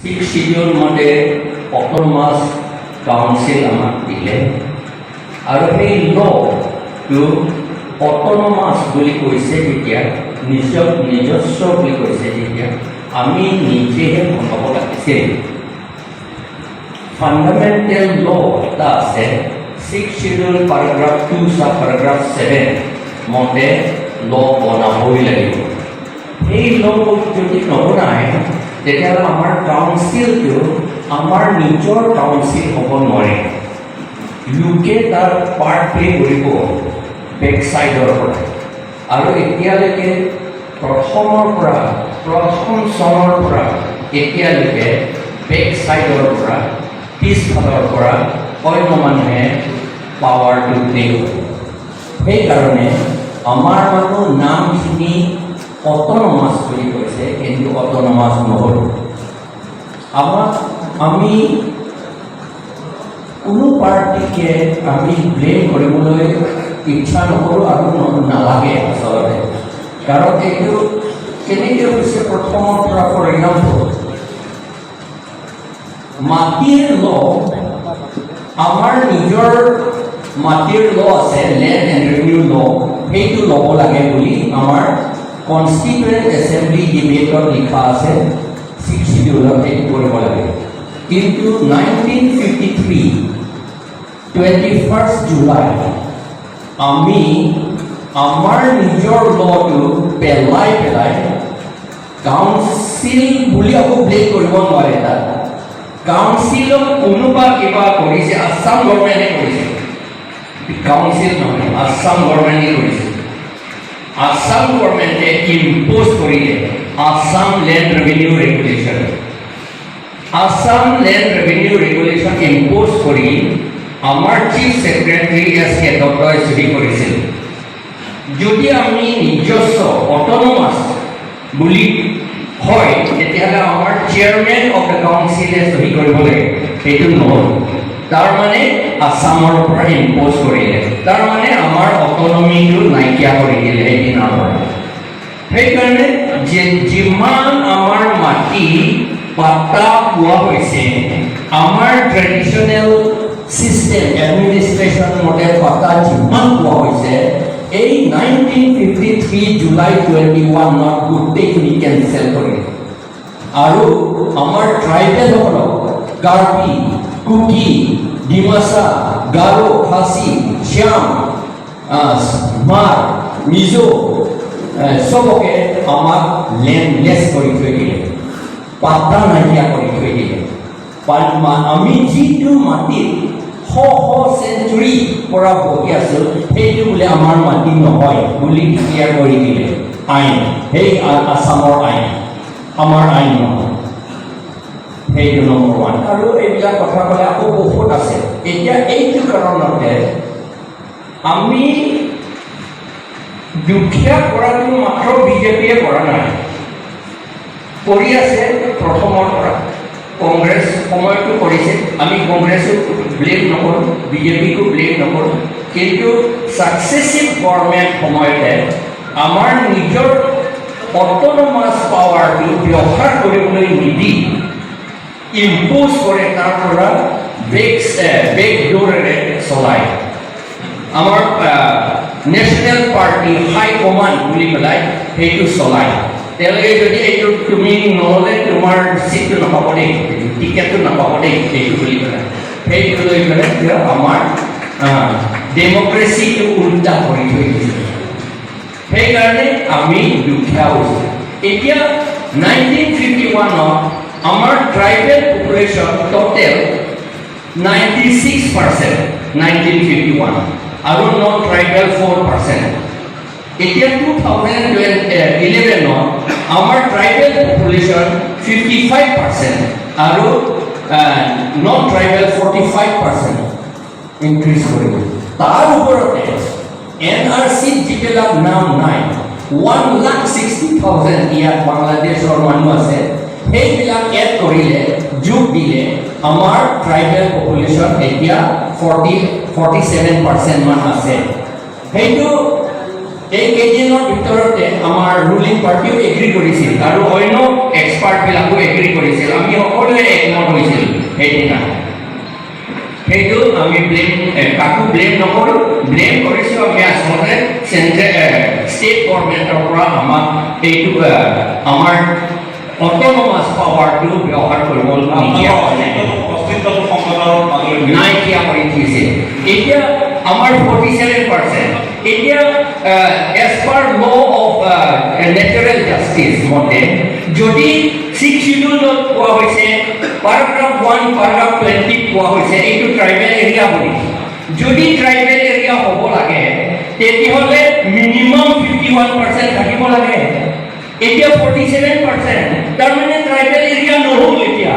6 schedule মতে autonomous council আমাক দিলে আৰু এই লটো autonomous বুলি কৈছে যেতিয়া নিজস্ব বুলি কৈছে যেতিয়া আমি নিজেহে বনাব লাগিছিল ফান্ডামেন্টাল ল এটা আছে 6 schedule paragraph 2 sub paragraph 7 মতে ল বনাবই লাগিব এই ল যদি নবনায় তেতিয়াহ'লে আমাৰ কাউন্সিলটো আমাৰ নিজৰ কাউন্সিল হ'ব নোৱাৰে ইউকে তাৰ পাৰ্ট প্লে কৰিব বেক চাইডৰ পৰা আৰু এতিয়ালৈকে প্ৰথম চনৰ পৰা এতিয়ালৈকে বেক চাইডৰ পৰা পিছফালৰ পৰা অন্য মানুহে পাৱাৰটো প্লে কৰে সেইকাৰণে আমাৰ মানুহ নামখিনি অটোনমাস বুলি কৈছে কিন্তু অটোনমাস নহ'ল আমি কোনো পাৰ্টিকে আমি ব্লেম কৰিবলৈ ইচ্ছা নকৰোঁ আৰু নালাগে আচলতে কাৰণ এইটো কেনেকৈ হৈছে প্ৰথমৰ পৰা ফৰ এক্সাম্পল মাটিৰ ল আমাৰ নিজৰ মাটিৰ ল আছে লেণ্ড এণ্ড ৰেভিনিউ ল সেইটো ল'ব লাগে বুলি আমাৰ কনষ্টিটুৱেণ্ট এছেম্বলি ডিবেটত লিখা আছে 6 schedule সেইটো কৰিব লাগে কিন্তু 1953 21st জুলাই আমি আমাৰ নিজৰ লটো পেলাই কাউন্সিল বুলি আকৌ ব্লেম কৰিব নোৱাৰে তাত কাউন্সিলক কোনোবা কিবা কৰিছে আসাম গভৰ্ণমেণ্টে কৰিছে কাউন্সিল নহয় আসাম গভৰ্ণমেণ্টে কৰিছে আসাম গভৰ্ণমেণ্টে ইম্পোজ কৰিলে Assam land revenue regulation Assam land revenue regulation impose কৰি আমাৰ চিফ ছেক্ৰেটাৰী এছ কে দত্তই চহী কৰিছিল যদি আমি নিজস্ব অটোনমাস বুলি হয় তেতিয়াহ'লে আমাৰ চেয়াৰমেন অফ দ্য কাউন্সিলে চহী কৰিব লাগে সেইটো নহ'ল তাৰমানে আসামৰ পৰা ইম্পোজ কৰিলে তাৰমানে আমাৰ অট'নমিটো নাইকিয়া কৰি দিলে সেইদিনাৰ পৰা সেইকাৰণে যিমান আমাৰ মাটি পাট্টা পোৱা হৈছে আমাৰ ট্ৰেডিশ্যনেল চিষ্টেম এডমিনিষ্ট্ৰেশ্যন মতে পাট্টা যিমান পোৱা হৈছে এই 1953 জুলাই 21 গোটেইখিনি কেঞ্চেল কৰিলে আৰু আমাৰ ট্ৰাইবেলসকলক কাৰ্বি কুকি ডিমাছা গাৰো খাচী শ্যাম মাৰ মিজো চবকে আমাক লেণ্ডলেছ কৰি থৈ দিলে পাট্টা নাইকিয়া কৰি থৈ দিলে আমি যিটো মাটিত শ চেঞ্চুৰী পৰা বহি আছোঁ সেইটো বোলে আমাৰ মাটি নহয় বুলি ক্লিয়াৰ কৰি দিলে আইন সেই আসামৰ আইন আমাৰ আইন নহয় সেইটো নম্বৰ 1 আৰু এইবিলাক কথা ক'লে আকৌ বহুত আছে এতিয়া এইটো কাৰণতে আমি দুখীয়া কৰাটো মাত্ৰ বিজেপিয়ে কৰা নাই কৰি আছে প্ৰথমৰ পৰা কংগ্ৰেছ সময়টো কৰিছে আমি কংগ্ৰেছক ব্লেম নকৰোঁ বিজেপিকো ব্লেম নকৰোঁ কিন্তু ছাকচেছিভ গভৰ্ণমেণ্ট সময়তে আমাৰ নিজৰ অটোনমাস পাৱাৰটো ব্যৱহাৰ কৰিবলৈ নিদি ইম্পোজ কৰে তাৰ পৰা বেক ডোৰেৰে চলায় আমাৰ নেশ্যনেল পাৰ্টি হাই কমাণ্ড বুলি পেলাই সেইটো চলায় তেওঁলোকে যদি এইটো তুমি নহ'লে তোমাৰ চিটটো নাপাব দেই টিকেটটো নাপাব দেই সেইটো বুলি পেলাই সেইটো লৈ পেলাই আমাৰ ডেমক্ৰেচিটো উল্টা কৰি থৈ দিছে সেইকাৰণে আমি দুখীয়া হৈছোঁ এতিয়া 1951 আমাৰ ট্ৰাইবেল পপুলেশ্যন টোটেল 96% 1951 আৰু নন ট্ৰাইবেল 4% এতিয়া 2011 আমাৰ ট্ৰাইবেল পপুলেশ্যন 55% আৰু নন ট্ৰাইবেল 45% ইনক্ৰিজ কৰিব তাৰ ওপৰতে NRC যিবিলাক নাম নাই 1,60,000 ইয়াত বাংলাদেশৰ মানুহ আছে সেইবিলাক এড কৰিলে যোগ দিলে আমাৰ ট্ৰাইবেল পপুলেশ্যন এতিয়া 47% মান আছে সেইটো এই কেইদিনৰ ভিতৰতে আমাৰ ৰুলিং পাৰ্টিও এগ্ৰী কৰিছিল আৰু অন্য এক্সপাৰ্টবিলাকো এগ্ৰী কৰিছিল আমি সকলোৱে ব্লেম কাকো ব্লেম নকৰোঁ ব্লেম কৰিছোঁ আমি আচলতে ষ্টেট গভৰ্ণমেণ্টৰ পৰা আমাক এইটো আমাৰ অট'নমাছ পাৱাৰটো ব্যৱহাৰ কৰিব নাইকিয়া কৰি দিছে এতিয়া আমাৰ 47% এতিয়া as per law of natural justice মতে যদি 6 শিডিউলত কোৱা হৈছে paragraph 1 paragraph 20 কোৱা হৈছে এইটো ট্ৰাইবেল এৰিয়া বুলি যদি ট্ৰাইবেল এৰিয়া হ'ব লাগে তেতিয়াহ'লে মিনিমাম 51% থাকিব লাগে এতিয়া 47% তাৰমানে ট্ৰাইবেল এৰিয়া নহ'ল এতিয়া